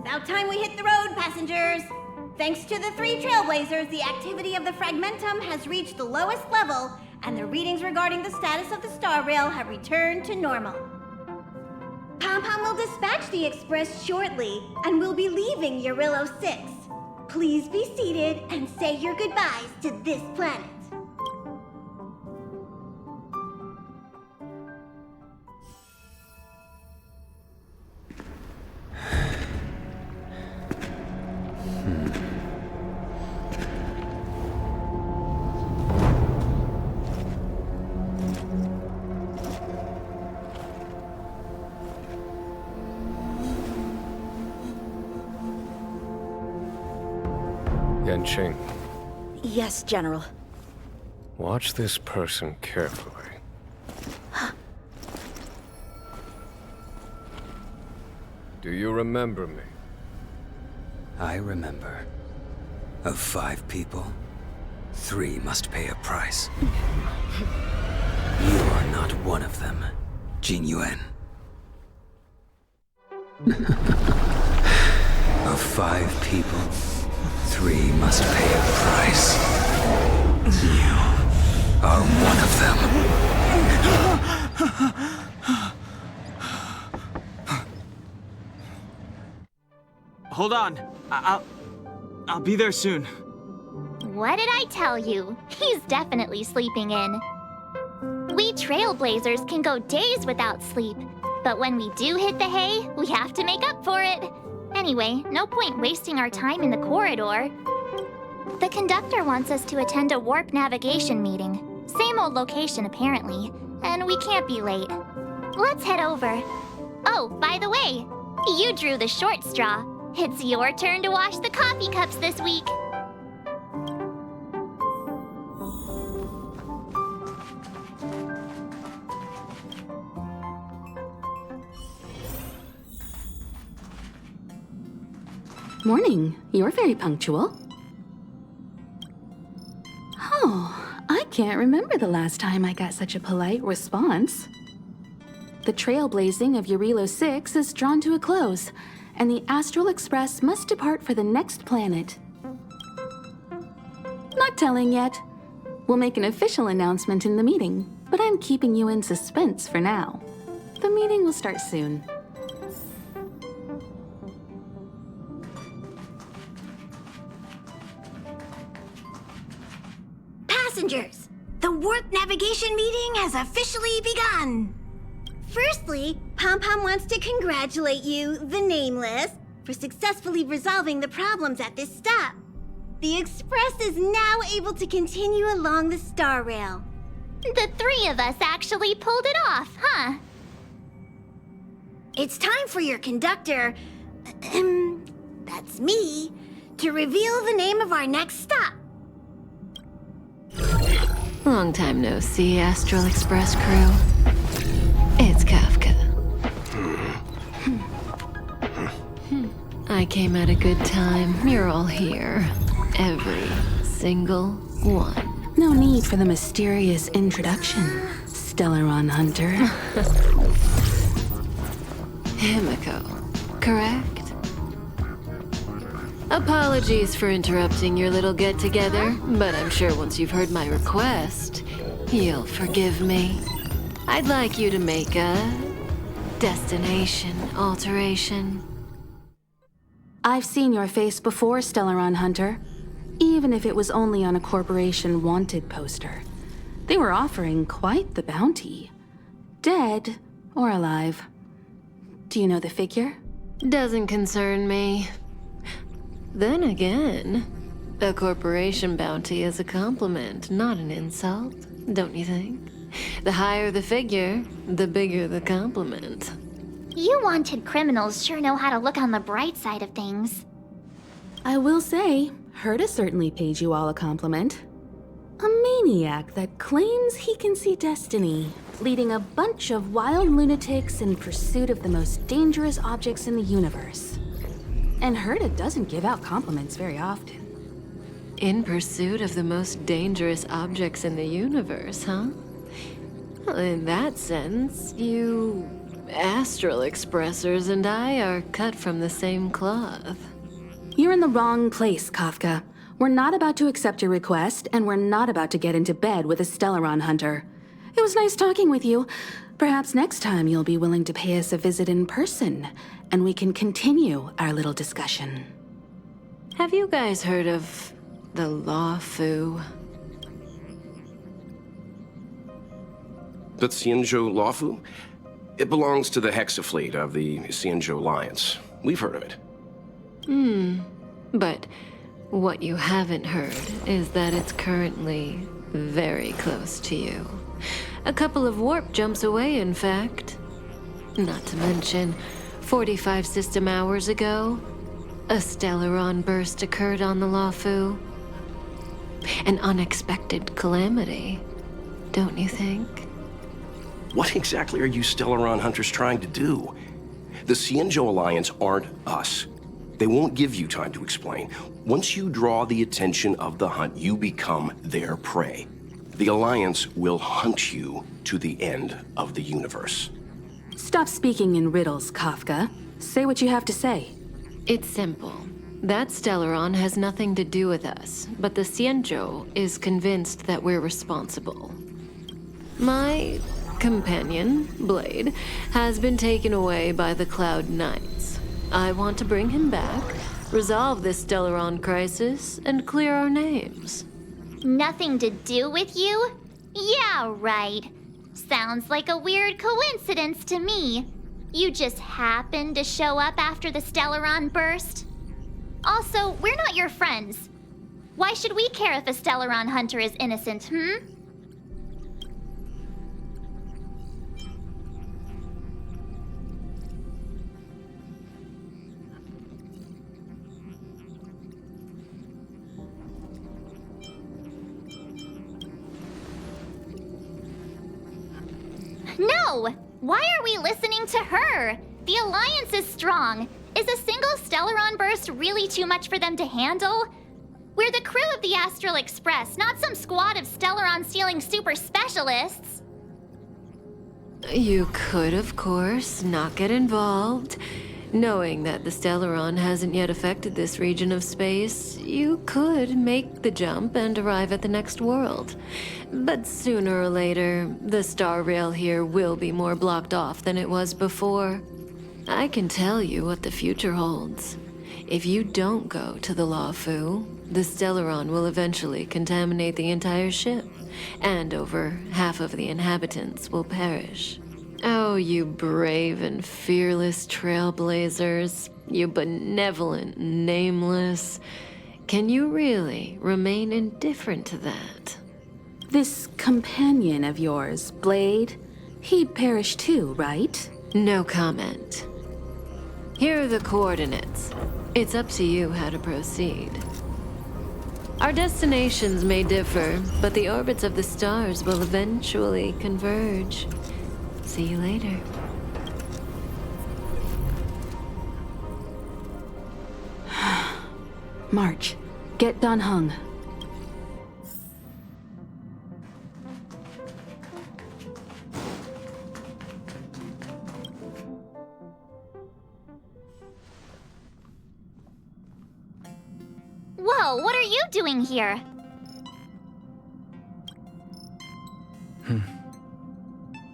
About time we hit the road, passengers. Thanks to the 3 trailblazers, the activity of the fragmentum has reached the lowest level, and the readings regarding the status of the star rail have returned to normal. Pom-Pom will dispatch the express shortly, and we'll be leaving Eurillo 6. Please be seated and say your goodbyes to this planet. Yanqing, Yes, General. watch this person carefully. Do you remember me? I remember. Of 5 people, 3 must pay a price. You are not one of them, Jin Yuan. Of 5 people, 3 must pay a price. You are one of them. Hold on. I'll be there soon. What did I tell you? He's definitely sleeping in. We trailblazers can go days without sleep, but when we do hit the hay, we have to make up for it. Anyway, no point wasting our time in the corridor. The conductor wants us to attend a warp navigation meeting. Same old location, apparently, and we can't be late. Let's head over. Oh, by the way, you drew the short straw. It's your turn to wash the coffee cups this week. Morning. You're very punctual. Oh, I can't remember the last time I got such a polite response. The trailblazing of Eurillo 6 is drawn to a close, and the Astral Express must depart for the next planet. Not telling yet. We'll make an official announcement in the meeting, but I'm keeping you in suspense for now. The meeting will start soon. Passengers, the warp navigation meeting has officially begun. Firstly, Pom-Pom wants to congratulate you, the Nameless, for successfully resolving the problems at this stop. The Express is now able to continue along the star rail. The 3 of us actually pulled it off, huh? It's time for your conductor, that's me, to reveal the name of our next stop. Long time no see, Astral Express crew. It's Kafka. I came at a good time. You're all here. Every single one. No need for the mysterious introduction, Stellaron Hunter. Himiko, correct? Apologies for interrupting your little get-together, but I'm sure once you've heard my request, you'll forgive me. I'd like you to make a destination alteration. I've seen your face before, Stellaron Hunter. Even if it was only on a corporation wanted poster. They were offering quite the bounty. Dead or alive. Do you know the figure? Doesn't concern me. Then again, a corporation bounty is a compliment, not an insult, don't you think? The higher the figure, the bigger the compliment. You wanted criminals sure know how to look on the bright side of things. I will say, Herta certainly paid you all a compliment. A maniac that claims he can see destiny, leading a bunch of wild lunatics in pursuit of the most dangerous objects in the universe. And Herta doesn't give out compliments very often. In pursuit of the most dangerous objects in the universe, huh? Well, in that sense, you astral expressors and I are cut from the same cloth. You're in the wrong place, Kafka. We're not about to accept your request, and we're not about to get into bed with a Stellaron hunter. It was nice talking with you. Perhaps next time you'll be willing to pay us a visit in person, and we can continue our little discussion. Have you guys heard of the Lawfu? The Xianzhou Lawfu? It belongs to the Hexafleet of the Xianzhou Alliance. We've heard of it. But what you haven't heard is that it's currently very close to you. A couple of warp jumps away, in fact. Not to mention, 45 system hours ago, a Stellaron burst occurred on the Lawfu. An unexpected calamity, don't you think? What exactly are you Stellaron hunters trying to do? The Xianzhou Alliance aren't us. They won't give you time to explain. Once you draw the attention of the hunt, you become their prey. The Alliance will hunt you to the end of the universe. Stop speaking in riddles, Kafka. Say what you have to say. It's simple. That Stellaron has nothing to do with us, but the Xianzhou is convinced that we're responsible. My companion, Blade, has been taken away by the Cloud Knights. I want to bring him back, resolve this Stellaron crisis, and clear our names. Nothing to do with you? Yeah, right. Sounds like a weird coincidence to me. You just happened to show up after the Stellaron burst? Also, we're not your friends. Why should we care if a Stellaron hunter is innocent, No! Why are we listening to her? The Alliance is strong. Is a single Stellaron burst really too much for them to handle? We're the crew of the Astral Express, not some squad of Stellaron-stealing super specialists. You could, of course, not get involved. Knowing that the Stellaron hasn't yet affected this region of space, you could make the jump and arrive at the next world. But sooner or later, the star rail here will be more blocked off than it was before. I can tell you what the future holds. If you don't go to the Lawfu, the Stellaron will eventually contaminate the entire ship, and over half of the inhabitants will perish. Oh, you brave and fearless trailblazers, you benevolent nameless. Can you really remain indifferent to that? This companion of yours, Blade, he'd perish too, right? No comment. Here are the coordinates. It's up to you how to proceed. Our destinations may differ, but the orbits of the stars will eventually converge. See you later. March, get Dan Heng. Whoa, what are you doing here?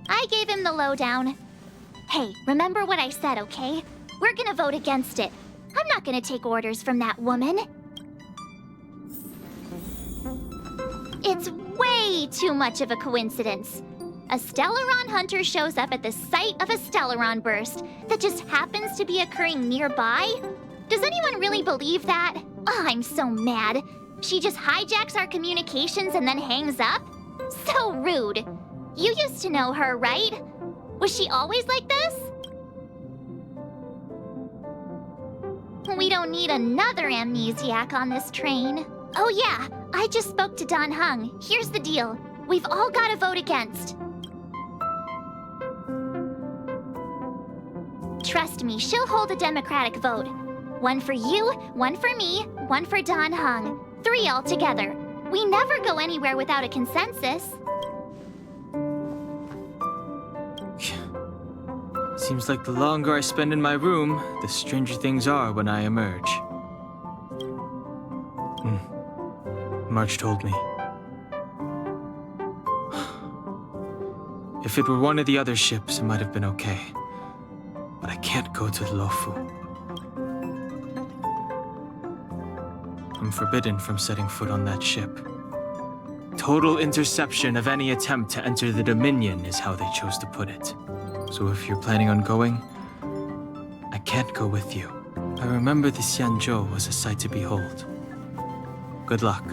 I gave him the lowdown. Hey, remember what I said, okay? We're gonna vote against it. I'm not gonna take orders from that woman. It's way too much of a coincidence. A Stellaron hunter shows up at the site of a Stellaron burst that just happens to be occurring nearby? Does anyone really believe that? Oh, I'm so mad. She just hijacks our communications and then hangs up? So rude. You used to know her, right? Was she always like this? We don't need another amnesiac on this train. Oh yeah, I just spoke to Dan Heng. Here's the deal. We've all got to vote against. Trust me, she'll hold a democratic vote. One for you, one for me, one for Dan Heng. 3 altogether. We never go anywhere without a consensus. Seems like the longer I spend in my room, the stranger things are when I emerge. March told me. If it were one of the other ships, it might have been okay. But I can't go to the Lofu. I'm forbidden from setting foot on that ship. Total interception of any attempt to enter the Dominion is how they chose to put it. So if you're planning on going, I can't go with you. I remember the Xianzhou was a sight to behold. Good luck.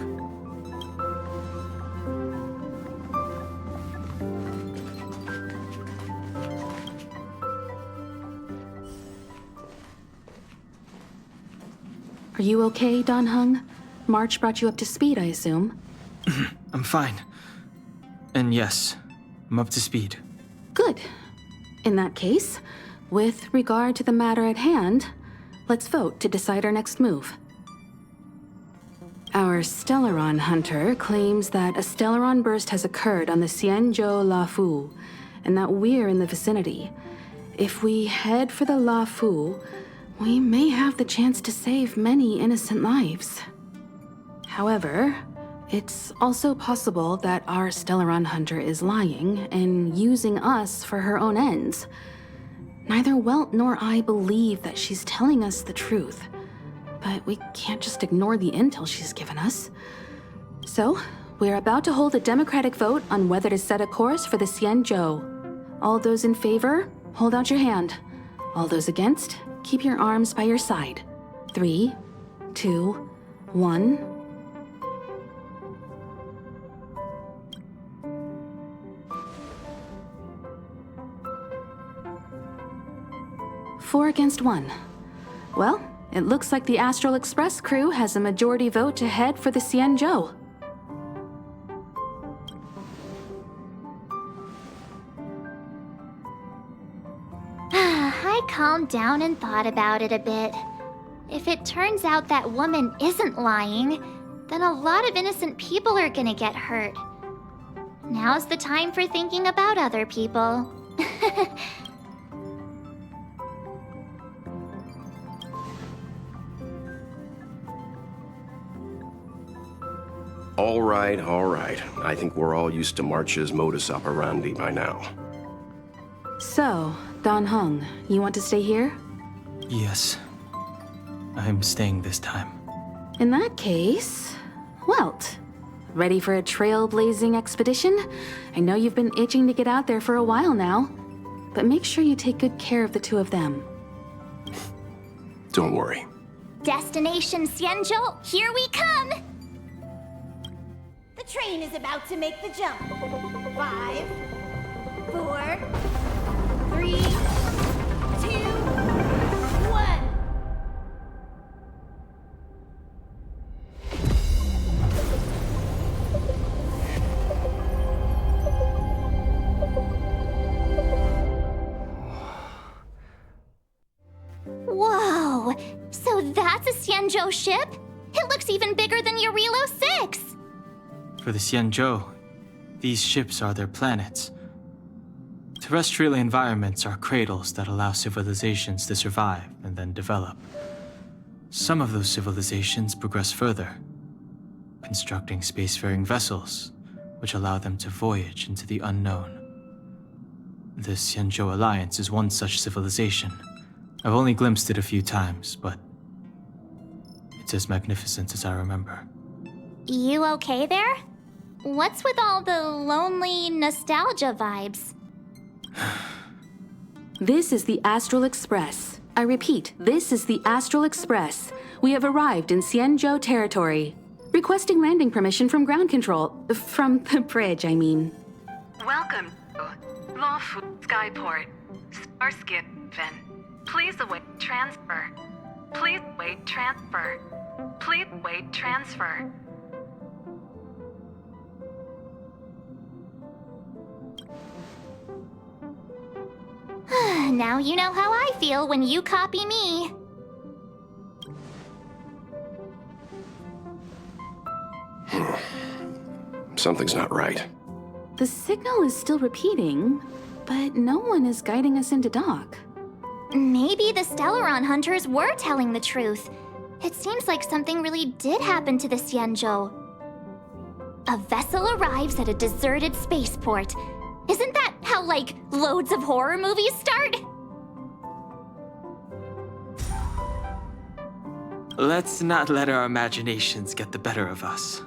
Are you okay, Dan Heng? March brought you up to speed, I assume. I'm fine. And yes, I'm up to speed. Good. In that case, with regard to the matter at hand, let's vote to decide our next move. Our Stellaron hunter claims that a Stellaron burst has occurred on the Xianzhou Lafu, and that we're in the vicinity. If we head for the Lafu, we may have the chance to save many innocent lives. However, it's also possible that our Stellaron hunter is lying and using us for her own ends. Neither Welt nor I believe that she's telling us the truth, but we can't just ignore the intel she's given us. So, we're about to hold a democratic vote on whether to set a course for the Xianzhou. All those in favor, hold out your hand. All those against, keep your arms by your side. 3, 2, 1... 4 against 1. Well, it looks like the Astral Express crew has a majority vote to head for the Xianzhou. I calmed down and thought about it a bit. If it turns out that woman isn't lying, then a lot of innocent people are gonna get hurt. Now's the time for thinking about other people. All right, all right. I think we're all used to March's modus operandi by now. So, Dan Heng, you want to stay here? Yes. I'm staying this time. In that case, Welt, ready for a trailblazing expedition? I know you've been itching to get out there for a while now, but make sure you take good care of the two of them. Don't worry. Destination Xianzhou, here we come! The train is about to make the jump. 5, 4, 3, 2, 1. Whoa! So that's a Xianzhou ship? It looks even bigger than Eurilo 6! For the Xianzhou, these ships are their planets. Terrestrial environments are cradles that allow civilizations to survive and then develop. Some of those civilizations progress further, constructing spacefaring vessels, which allow them to voyage into the unknown. The Xianzhou Alliance is one such civilization. I've only glimpsed it a few times, but it's as magnificent as I remember. You okay there? What's with all the lonely nostalgia vibes? This is the Astral Express. I repeat, this is the Astral Express. We have arrived in Xianzhou territory. Requesting landing permission from ground control. From the bridge, I mean. Welcome to Lawful Skyport. Starskin Fin. Please await transfer. Please wait transfer. Please wait transfer. Now you know how I feel when you copy me. Something's not right. The signal is still repeating, but no one is guiding us into dock. Maybe the Stellaron hunters were telling the truth. It seems like something really did happen to the Xianzhou. A vessel arrives at a deserted spaceport. Isn't that how, like, loads of horror movies start? Let's not let our imaginations get the better of us.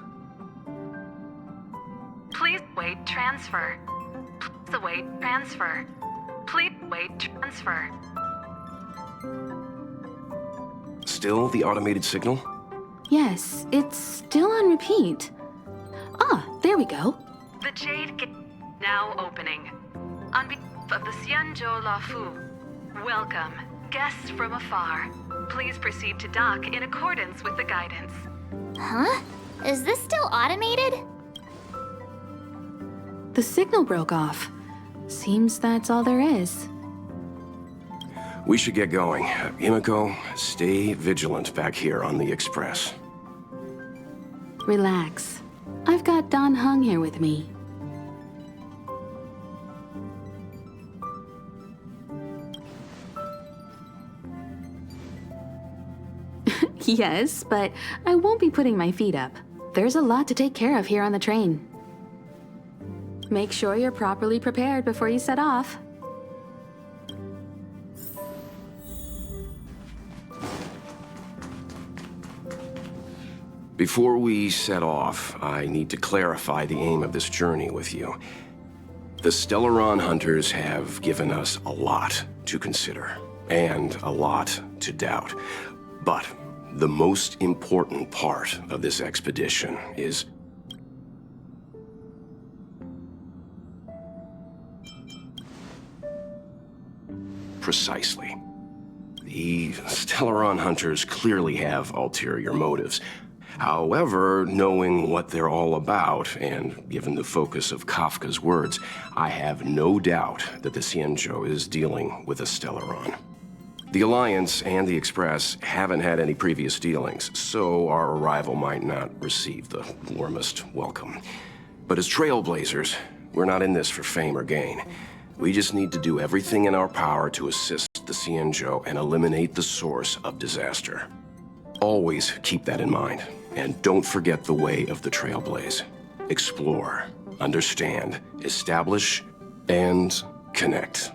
Please await transfer. Please await transfer. Please await transfer. Still the automated signal? Yes, it's still on repeat. Ah, there we go. The Jade Gate now opening. On behalf of the Xianzhou Lafu, welcome, guests from afar. Please proceed to dock in accordance with the guidance. Huh? Is this still automated? The signal broke off. Seems that's all there is. We should get going. Himiko, stay vigilant back here on the Express. Relax. I've got Don Hung here with me. Yes, but I won't be putting my feet up. There's a lot to take care of here on the train. Make sure you're properly prepared before you set off. Before we set off, I need to clarify the aim of this journey with you. The Stellaron hunters have given us a lot to consider, and a lot to doubt. But the most important part of this expedition is... precisely. The Stellaron hunters clearly have ulterior motives. However, knowing what they're all about, and given the focus of Kafka's words, I have no doubt that the Xianzhou is dealing with a Stellaron. The Alliance and the Express haven't had any previous dealings, so our arrival might not receive the warmest welcome. But as trailblazers, we're not in this for fame or gain. We just need to do everything in our power to assist the Xianzhou and eliminate the source of disaster. Always keep that in mind, and don't forget the way of the Trailblaze. Explore, understand, establish, and connect.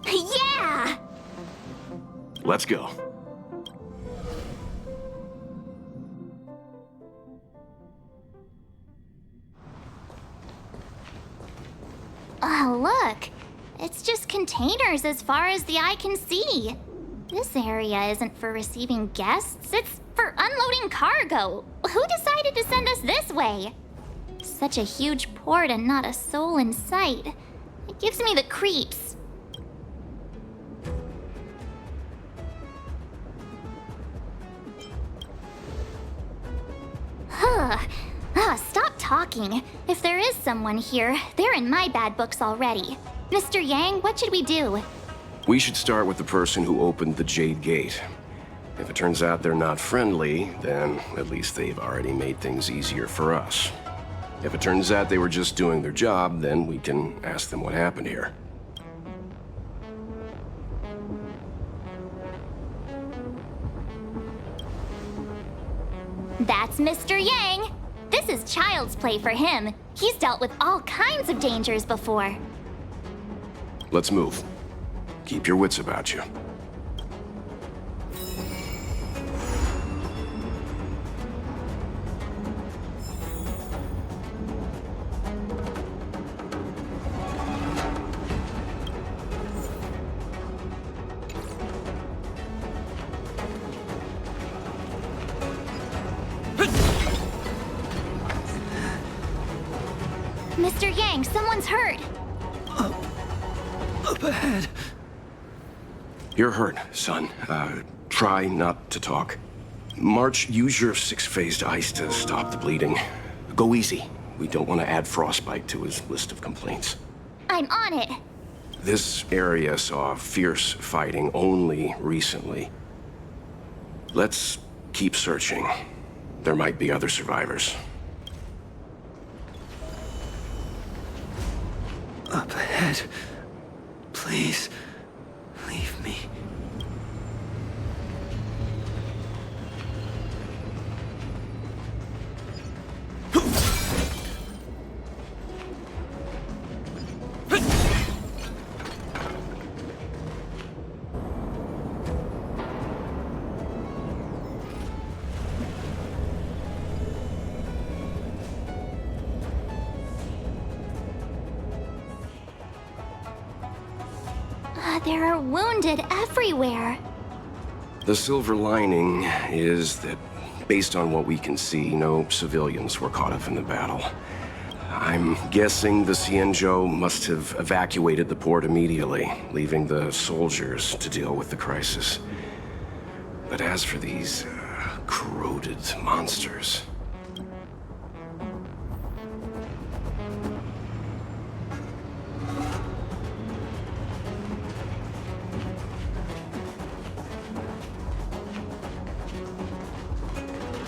Yeah! Let's go. Oh, look. It's just containers as far as the eye can see. This area isn't for receiving guests, it's for unloading cargo. Who decided to send us this way? Such a huge port and not a soul in sight. It gives me the creeps. Stop talking. If there is someone here, they're in my bad books already. Mr. Yang, what should we do? We should start with the person who opened the Jade Gate. If it turns out they're not friendly, then at least they've already made things easier for us. If it turns out they were just doing their job, then we can ask them what happened here. That's Mr. Yang. This is child's play for him. He's dealt with all kinds of dangers before. Let's move. Keep your wits about you. Mr. Yang, someone's hurt. Up ahead. You're hurt, son. Try not to talk. March, use your 6-phased ice to stop the bleeding. Go easy. We don't want to add frostbite to his list of complaints. I'm on it. This area saw fierce fighting only recently. Let's keep searching. There might be other survivors. Up ahead. dead. Please, leave me. There are wounded everywhere. The silver lining is that, based on what we can see, no civilians were caught up in the battle. I'm guessing the Xianzhou must have evacuated the port immediately, leaving the soldiers to deal with the crisis. But as for these corroded monsters...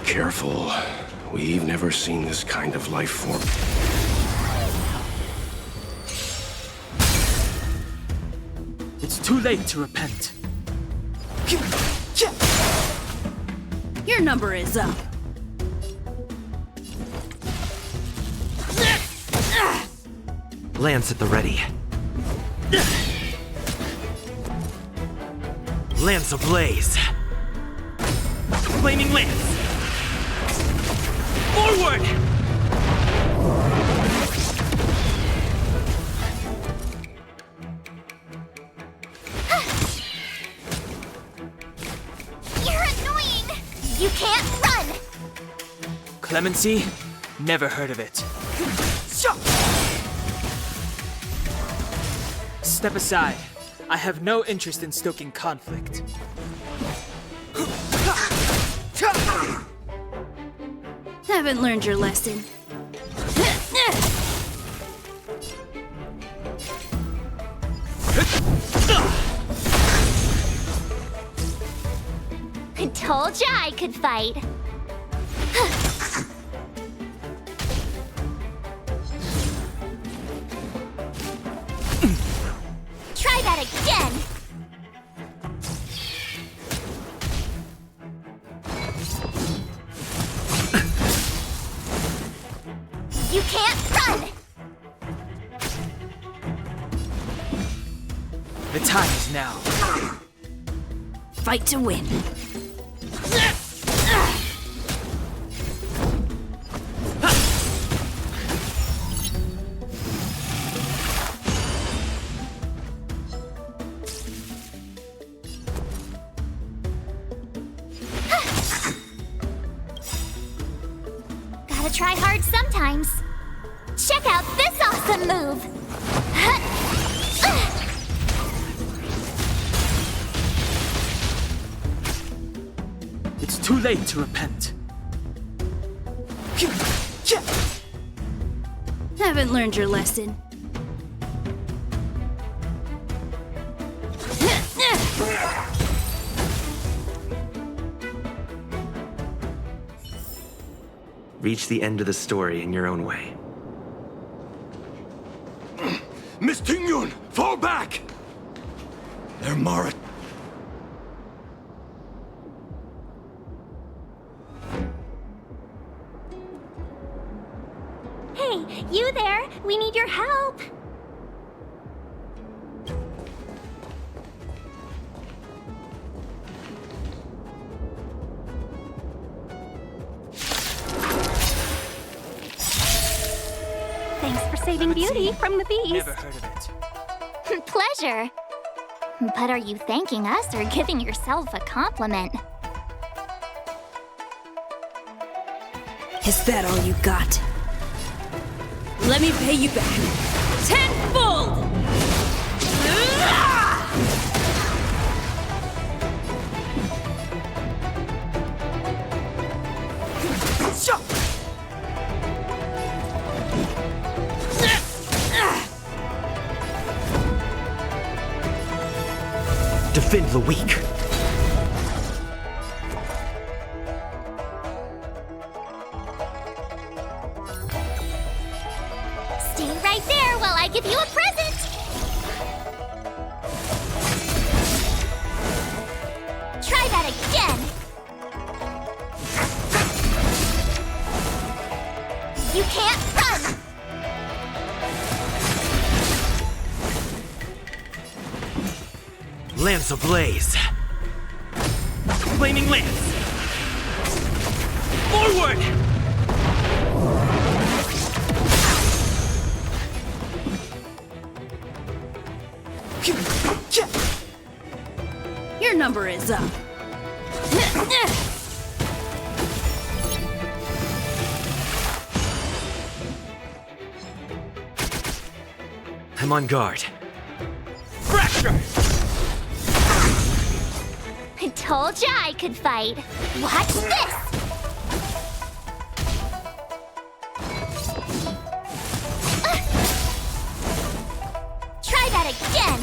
Careful. We've never seen this kind of life form. It's too late to repent. Your number is up. Lance at the ready. Lance ablaze. Flaming lance. Forward! You're annoying! You can't run! Clemency? Never heard of it. Step aside. I have no interest in stoking conflict. Haven't learned your lesson. I told ya I could fight. Try that again. You can't run! The time is now. Fight to win. Gotta try hard sometimes. Check out this awesome move! It's too late to repent. Haven't learned your lesson. Reach the end of the story in your own way. Miss Tingyun, fall back! They're Mara. Hey, you there! We need your help! Thanks for saving Beauty from the beast. Never heard of it. Pleasure. But are you thanking us or giving yourself a compliment? Is that all you got? Let me pay you back. Tenfold! Defend the weak. Stay right there while I give you a present! You can't run! Lance ablaze. Flaming lance. Forward! Your number is up. I'm on guard. Fracture! I told ya I could fight. Watch this! Try that again!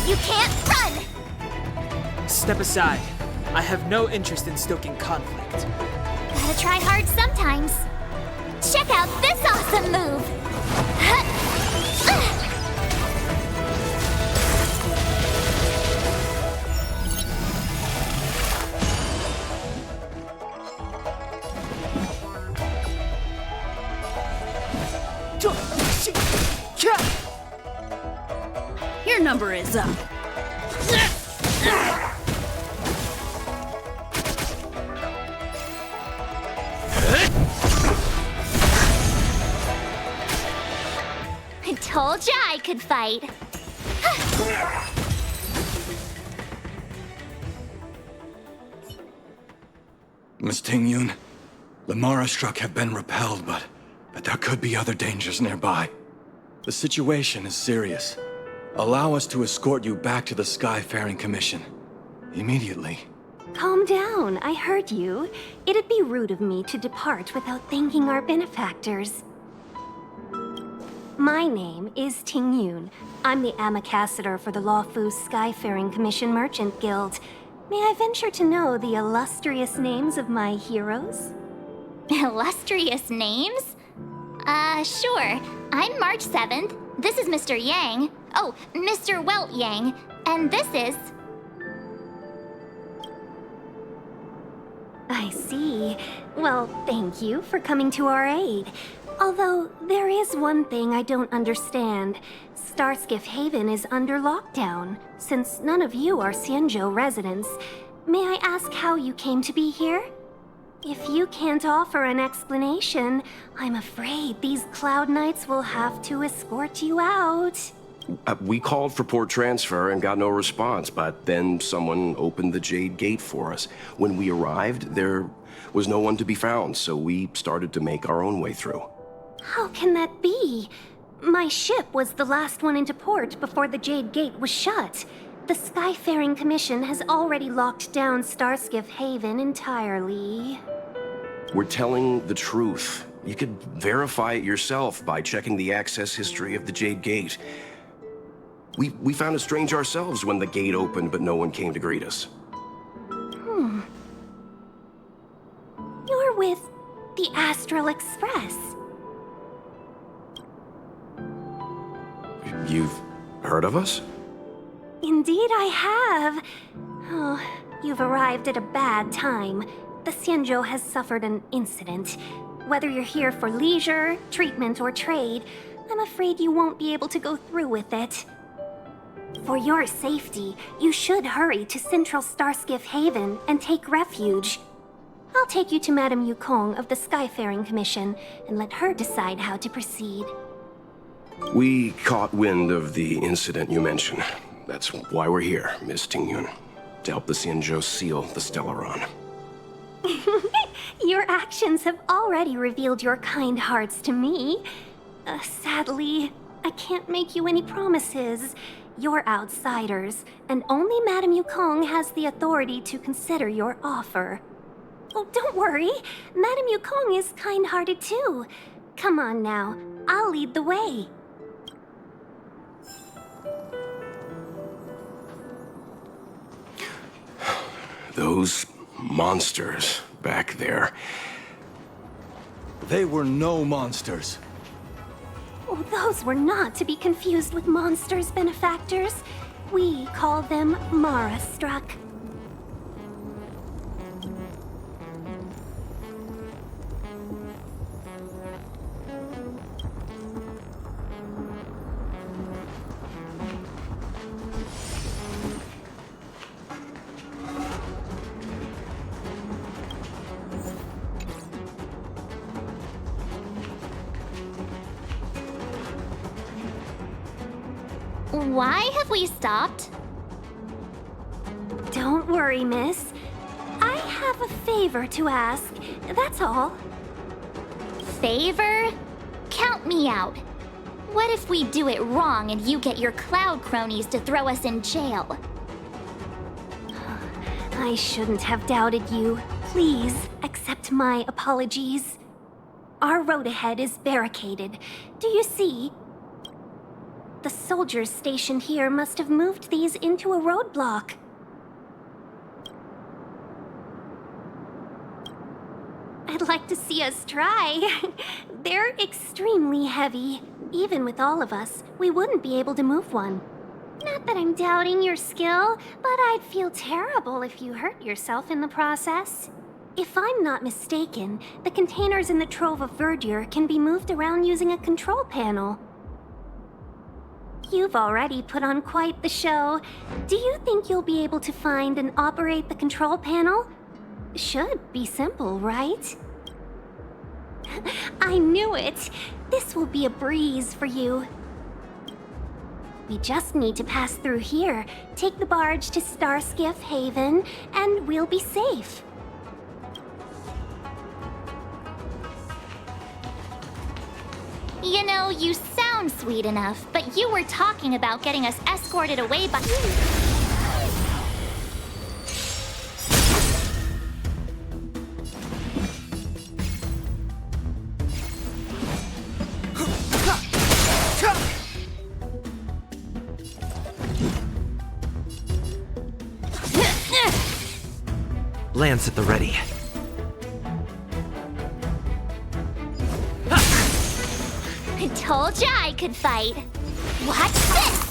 You can't run! Step aside. I have no interest in stoking conflict. Gotta try hard sometimes. Check out this awesome move! Your number is up. I told ya I could fight. Miss Ting-Yun, the Mara struck have been repelled, but there could be other dangers nearby. The situation is serious. Allow us to escort you back to the Skyfaring Commission. Immediately. Calm down, I heard you. It'd be rude of me to depart without thanking our benefactors. My name is Ting-Yun. I'm the ambassador for the Lawfu Skyfaring Commission Merchant Guild. May I venture to know the illustrious names of my heroes? Illustrious names? Sure. I'm March 7th. This is Mr. Yang. Oh, Mr. Welt Yang. And this is... I see. Well, thank you for coming to our aid. Although, there is one thing I don't understand. Starskiff Haven is under lockdown. Since none of you are Xianzhou residents, may I ask how you came to be here? If you can't offer an explanation, I'm afraid these Cloud Knights will have to escort you out. We called for port transfer and got no response, but then someone opened the Jade Gate for us. When we arrived, there was no one to be found, so we started to make our own way through. How can that be? My ship was the last one into port before the Jade Gate was shut. The Skyfaring Commission has already locked down Starskiff Haven entirely. We're telling the truth. You could verify it yourself by checking the access history of the Jade Gate. We found it strange ourselves when the gate opened, but no one came to greet us. You're with the Astral Express. You've heard of us? Indeed I have. Oh, you've arrived at a bad time. The Xianzhou has suffered an incident. Whether you're here for leisure, treatment, or trade, I'm afraid you won't be able to go through with it. For your safety, you should hurry to Central Starskiff Haven and take refuge. I'll take you to Madame Yukong of the Skyfaring Commission and let her decide how to proceed. We caught wind of the incident you mentioned. That's why we're here, Miss Ting-Yun. To help the Xianzhou seal the Stellaron. Your actions have already revealed your kind hearts to me. Sadly, I can't make you any promises. You're outsiders, and only Madame Yukong has the authority to consider your offer. Oh, don't worry. Madame Yukong is kind-hearted too. Come on now, I'll lead the way. Those monsters back there. They were no monsters. Oh, Those were not to be confused with monsters, benefactors. We call them Mara-struck. Why have we stopped? Don't worry, miss. I have a favor to ask, that's all. Favor? Count me out. What if we do it wrong and you get your cloud cronies to throw us in jail? I shouldn't have doubted you. Please accept my apologies. Our road ahead is barricaded. Do you see? The soldiers stationed here must have moved these into a roadblock. I'd like to see us try. They're extremely heavy. Even with all of us, we wouldn't be able to move one. Not that I'm doubting your skill, but I'd feel terrible if you hurt yourself in the process. If I'm not mistaken, the containers in the Trove of Verdure can be moved around using a control panel. You've already put on quite the show. Do you think you'll be able to find and operate the control panel? Should be simple, right? I knew it! This will be a breeze for you. We just need to pass through here, take the barge to Starskiff Haven, and we'll be safe. You know, you sound sweet enough, but you were talking about getting us escorted away by... Lance at the ready. I told ya I could fight. Watch this!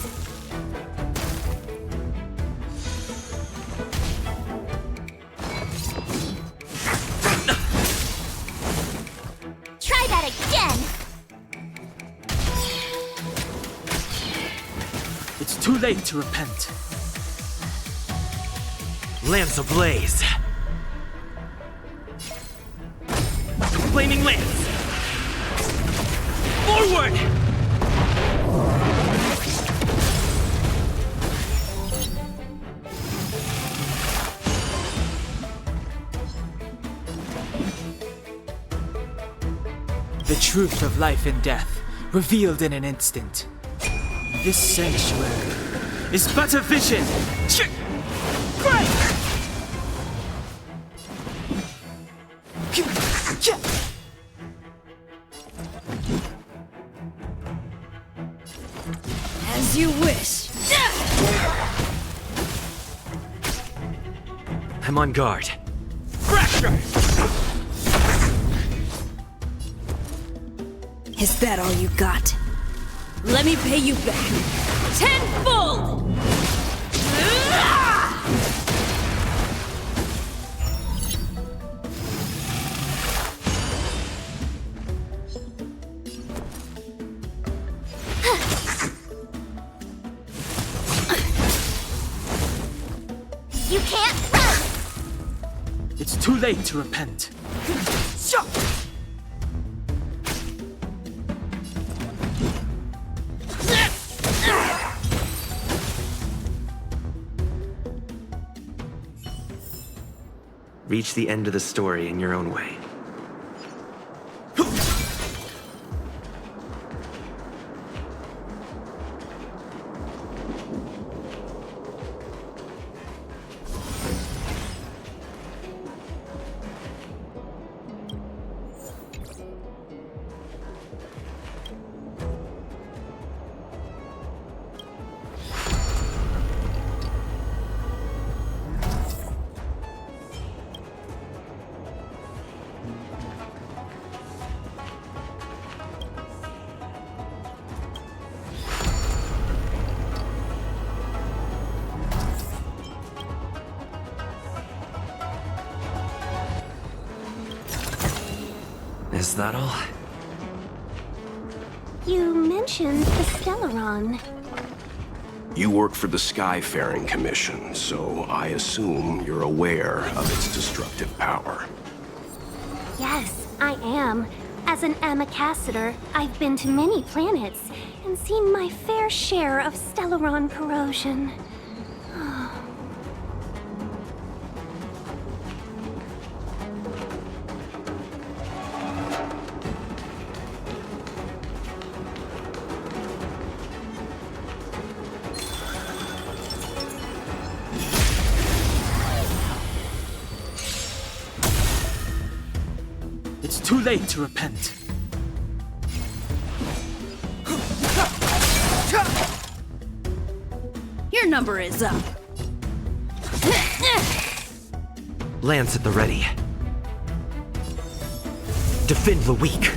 Try that again! It's too late to repent. Lance ablaze. Flaming lance. Forward! The truth of life and death, revealed in an instant. This sanctuary is but a vision. As you wish. I'm on guard. Fracture! Is that all you got? Let me pay you back. Tenfold! You can't run! It's too late to repent. Reach the end of the story in your own way. that all? You mentioned the Stellaron. You work for the Skyfaring Commission, so I assume you're aware of its destructive power. Yes, I am. As an Amicassator, I've been to many planets and seen my fair share of Stellaron corrosion. It's too late to repent. Your number is up. Lance at the ready. Defend the weak.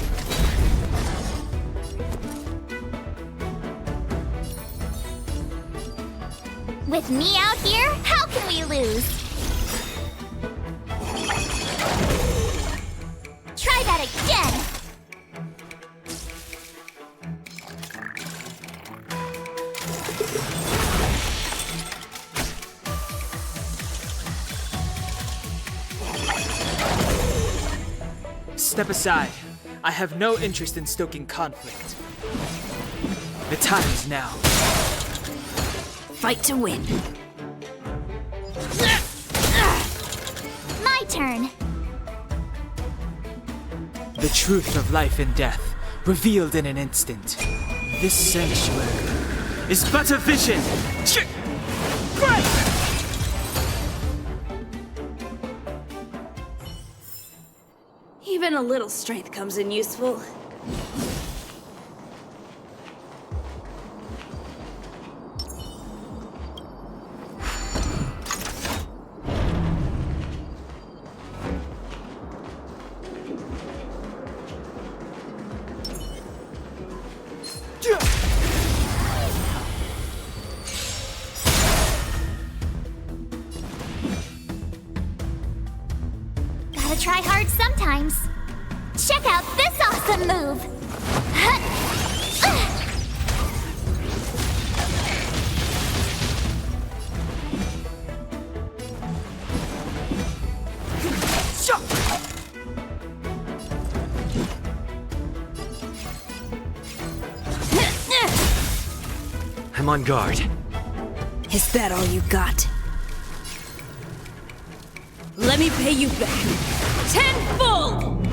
With me out here, how can we lose? Try that again! Step aside. I have no interest in stoking conflict. The time is now. Fight to win. My turn. The truth of life and death, revealed in an instant. This sanctuary is but a vision. Even a little strength comes in useful. Gotta try hard sometimes. Check out this awesome move! I'm on guard. Is that all you got? Let me pay you back. Tenfold!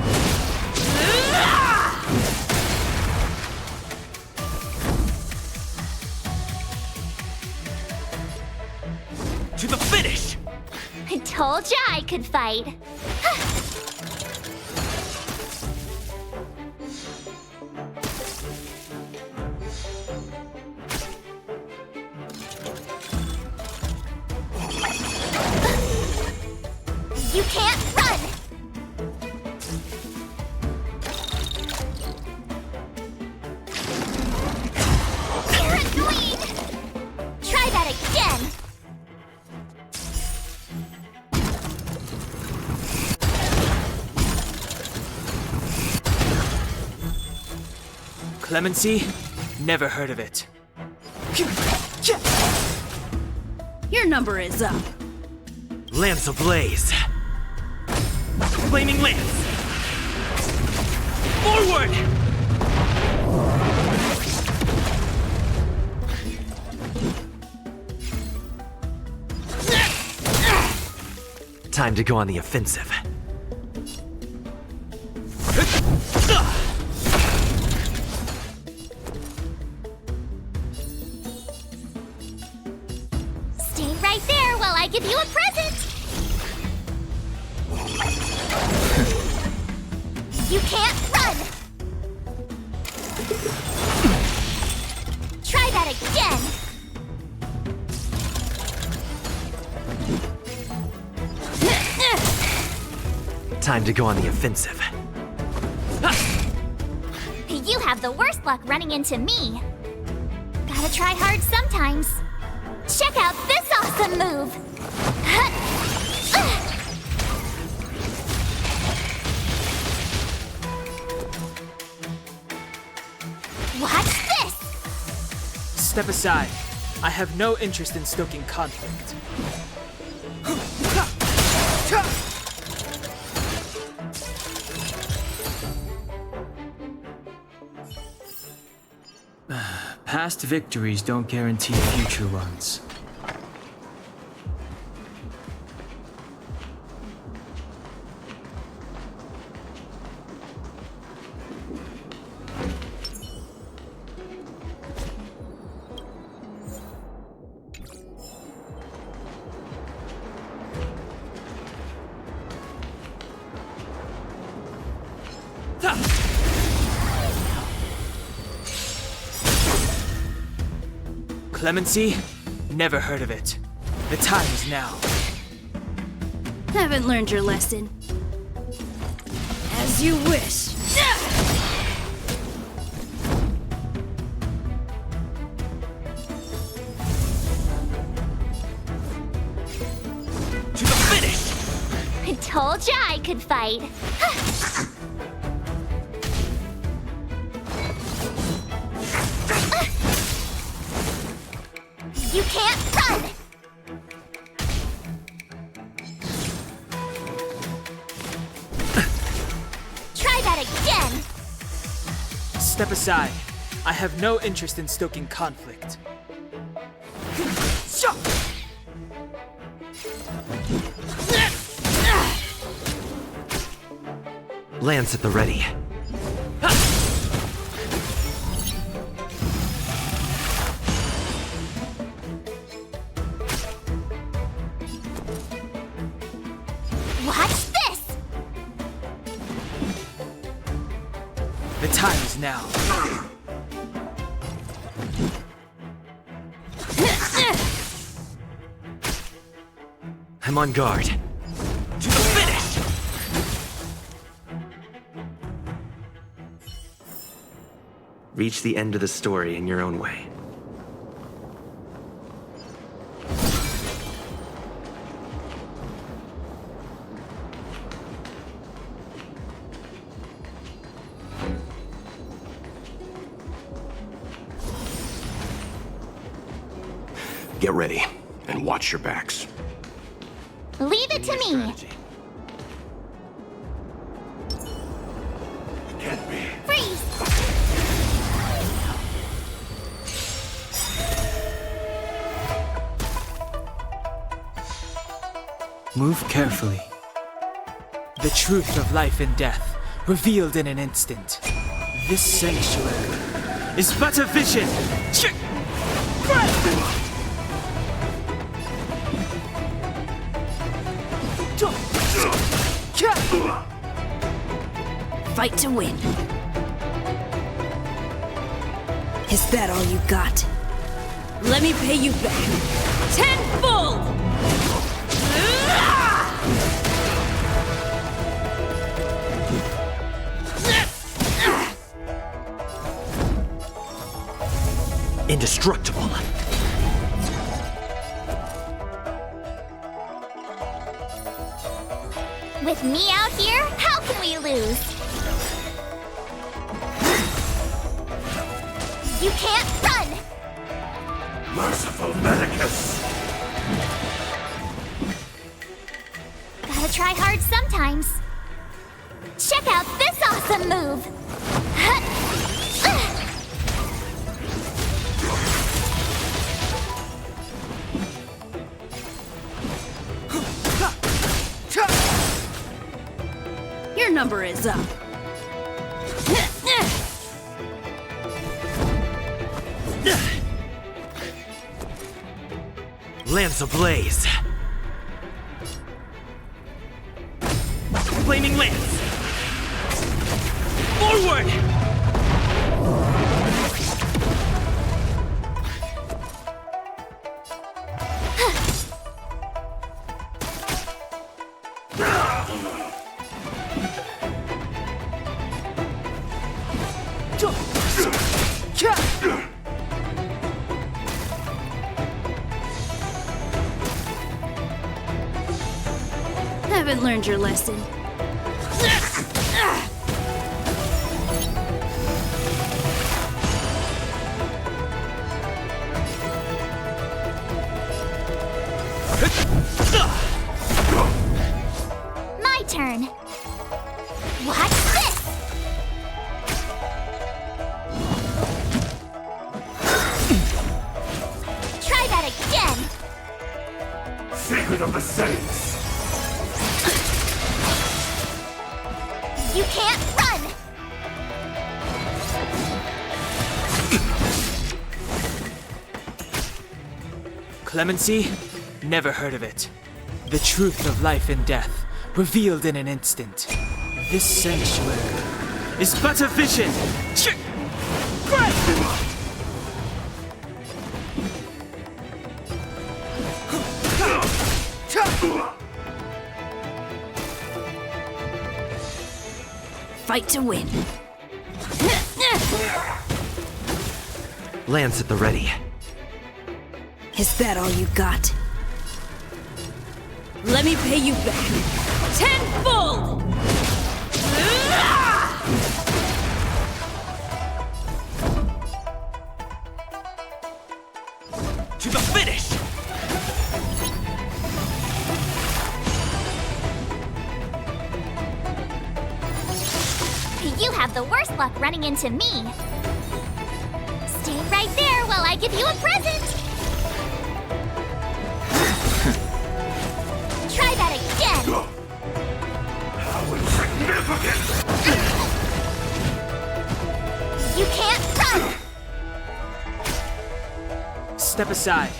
To the finish! I told ya I could fight. You can't run! You're annoying! Try that again! Clemency? Never heard of it. Your number is up. Lance ablaze. Flaming lance. Forward! Time to go on the offensive. Stay right there while I give you a present! You can't run! Try that again! Time to go on the offensive. You have the worst luck running into me. Gotta try hard sometimes. Check out this awesome move! Step aside. I have no interest in stoking conflict. Past victories don't guarantee future ones. Clemency? Never heard of it. The time is now. Haven't learned your lesson. As you wish. To the finish! I told ya I could fight. You can't run! Try that again! Step aside. I have no interest in stoking conflict. Lance at the ready. Watch this! The time is now. I'm on guard. To the finish! Reach the end of the story in your own way. Get ready, and watch your backs. Leave it to me! Can't be. Freeze! Move carefully. The truth of life and death, revealed in an instant. This sanctuary is but a vision! Fight to win. Is that all you got? Let me pay you back. Tenfold! Indestructible. With me out here, how can we lose? You can't run! Merciful Medicus! Gotta try hard sometimes. Check out this awesome move! Your number is up. Lance ablaze. Flaming lance. Forward! Haven't learned your lesson. My turn. Watch this! Try that again! Secret of the Saints! You can't run! Clemency? Never heard of it. The truth of life and death, revealed in an instant. This sanctuary is but a vision! Fight to win. Lance at the ready. Is that all you got? Let me pay you back. Tenfold! To the finish! You have the worst luck running into me. Stay right there while I give you a present! Try that again! How insignificant! You can't run! Step aside.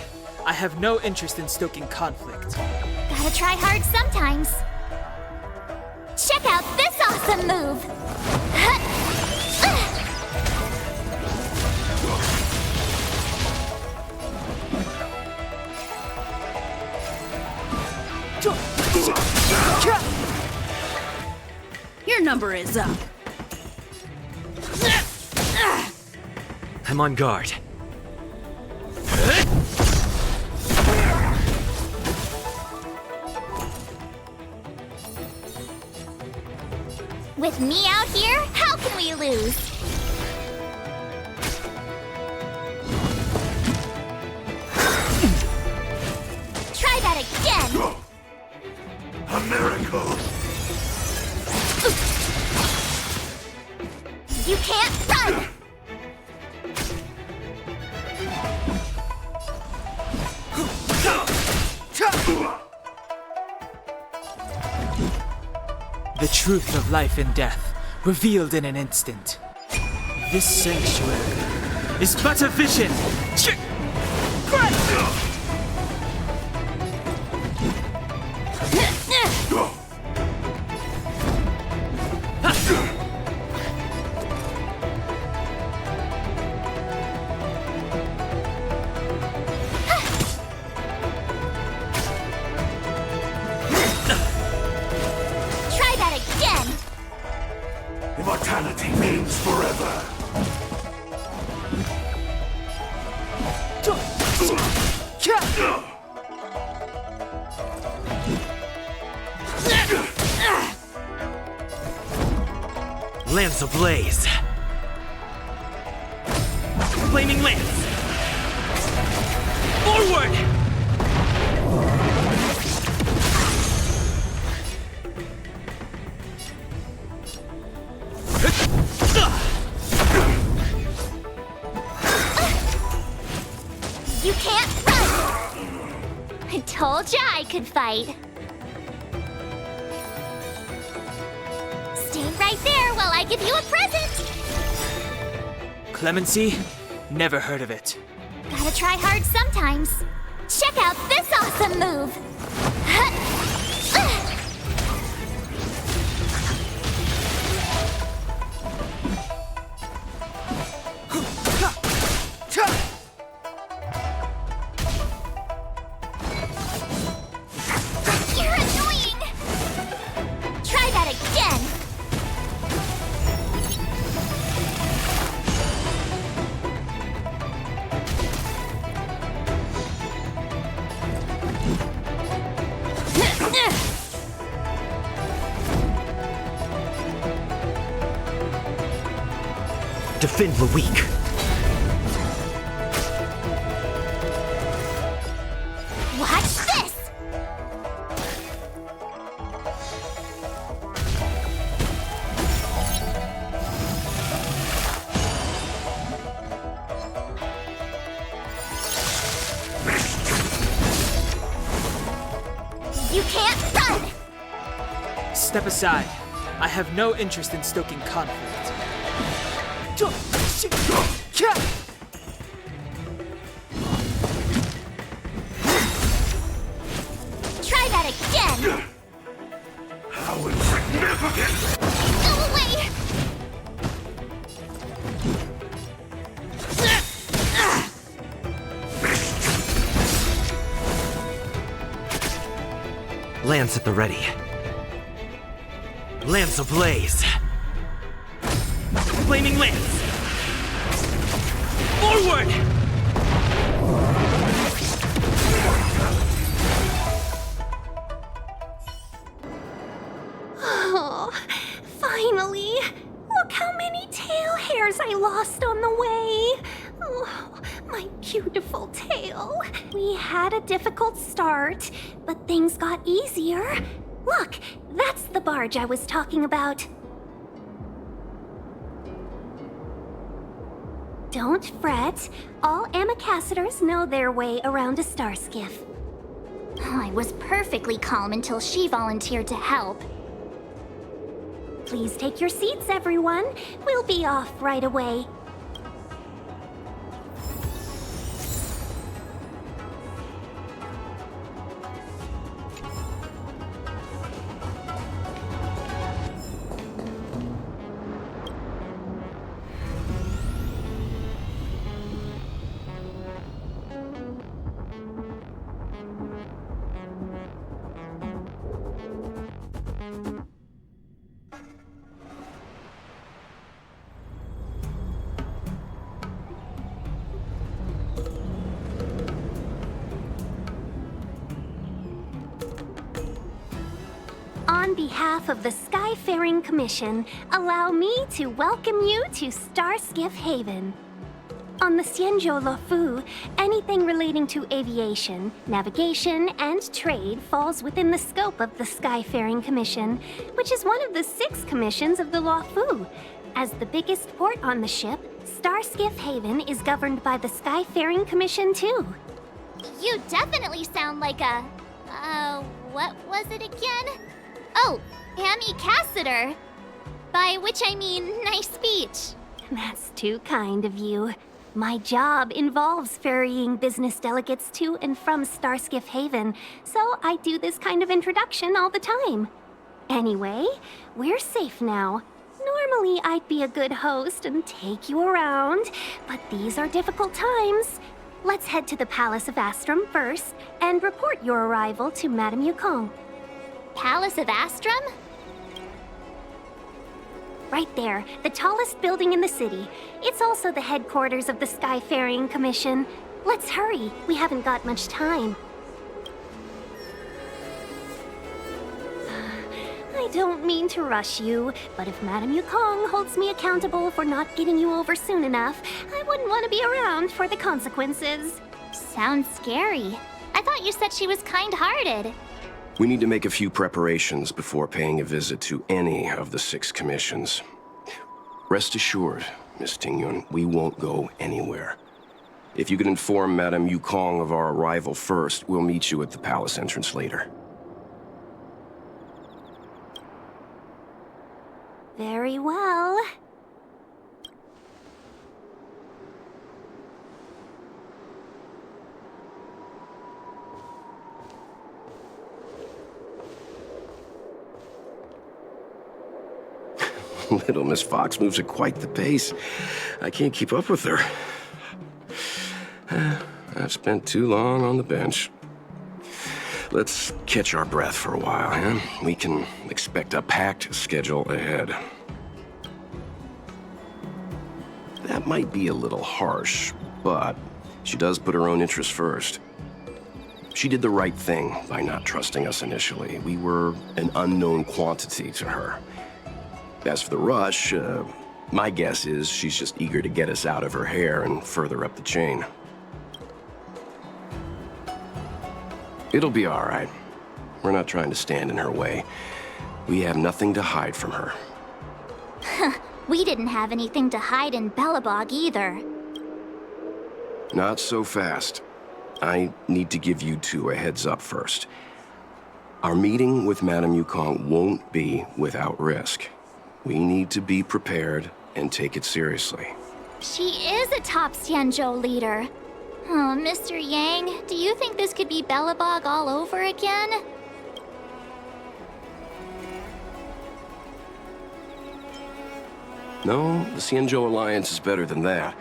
I have no interest in stoking conflict. Gotta try hard sometimes. Check out this awesome move! Your number is up. I'm on guard. With me out here, how can we lose? Try that again! A miracle! You can't run! The truth of life and death, revealed in an instant. This sanctuary is but a vision! Try that again! Immortality means forever. Lance ablaze. Flaming lance. Forward! You can't run! I told ya I could fight. Stay right there while I give you a present! Clemency? Never heard of it. Gotta try hard sometimes. Check out this awesome move! You're annoying! Try that again! Defend the weak. Watch this! You can't run! Step aside. I have no interest in stoking conflict. Try that again! How insignificant! Go away! Lance at the ready. Lance ablaze. Flaming lance. Forward! Oh, finally! Look how many tail hairs I lost on the way! Oh, my beautiful tail. We had a difficult start, but things got easier. Look, that's the barge I was talking about. Don't fret. All Amicassadors know their way around a star skiff. I was perfectly calm until she volunteered to help. Please take your seats, everyone. We'll be off right away. On behalf of the Skyfaring Commission, allow me to welcome you to Starskiff Haven. On the Xianzhou Luofu, anything relating to aviation, navigation, and trade falls within the scope of the Skyfaring Commission, which is one of the 6 commissions of the Luofu. As the biggest port on the ship, Starskiff Haven is governed by the Skyfaring Commission too. You definitely sound like a... what was it again? Oh, Amicassador. By which I mean nice speech. That's too kind of you. My job involves ferrying business delegates to and from Starskiff Haven, so I do this kind of introduction all the time. Anyway, we're safe now. Normally, I'd be a good host and take you around, but these are difficult times. Let's head to the Palace of Astrum first and report your arrival to Madame Yukong. Palace of Astrum? Right there, the tallest building in the city. It's also the headquarters of the Skyfaring Commission. Let's hurry, we haven't got much time. I don't mean to rush you, but if Madame Yukong holds me accountable for not getting you over soon enough, I wouldn't want to be around for the consequences. Sounds scary. I thought you said she was kind-hearted. We need to make a few preparations before paying a visit to any of the 6 commissions. Rest assured, Miss Tingyun, we won't go anywhere. If you could inform Madame Yukong of our arrival first, we'll meet you at the palace entrance later. Very well. Little Miss Fox moves at quite the pace. I can't keep up with her. I've spent too long on the bench. Let's catch our breath for a while, huh? We can expect a packed schedule ahead. That might be a little harsh, but she does put her own interests first. She did the right thing by not trusting us initially. We were an unknown quantity to her. As for the rush, my guess is she's just eager to get us out of her hair and further up the chain. It'll be all right. We're not trying to stand in her way. We have nothing to hide from her. We didn't have anything to hide in Belobog either. Not so fast. I need to give you 2 a heads up first. Our meeting with Madame Yukong won't be without risk. We need to be prepared and take it seriously. She is a top Xianzhou leader. Oh, Mr. Yang, do you think this could be Belobog all over again? No, the Xianzhou Alliance is better than that.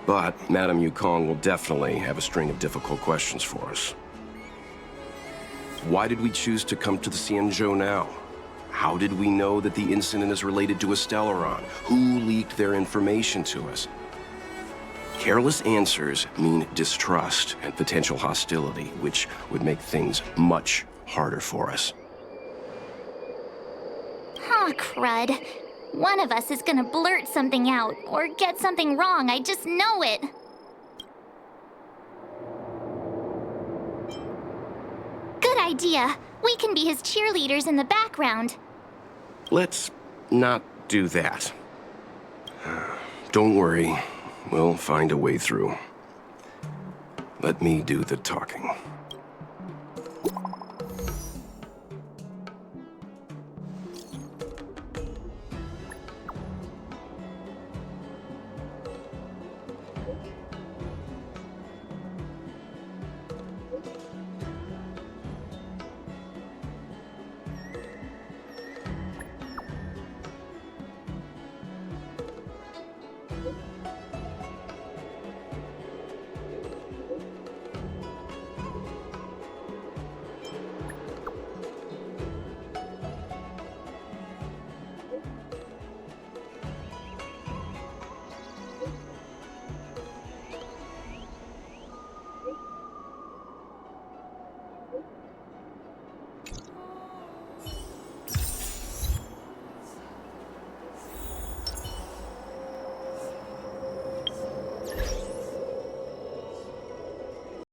But Madame Yukong will definitely have a string of difficult questions for us. Why did we choose to come to the Xianzhou now? How did we know that the incident is related to a Stellaron? Who leaked their information to us? Careless answers mean distrust and potential hostility, which would make things much harder for us. Aw, crud. One of us is gonna blurt something out, or get something wrong, I just know it. Good idea. We can be his cheerleaders in the background. Let's not do that. Don't worry. We'll find a way through. Let me do the talking.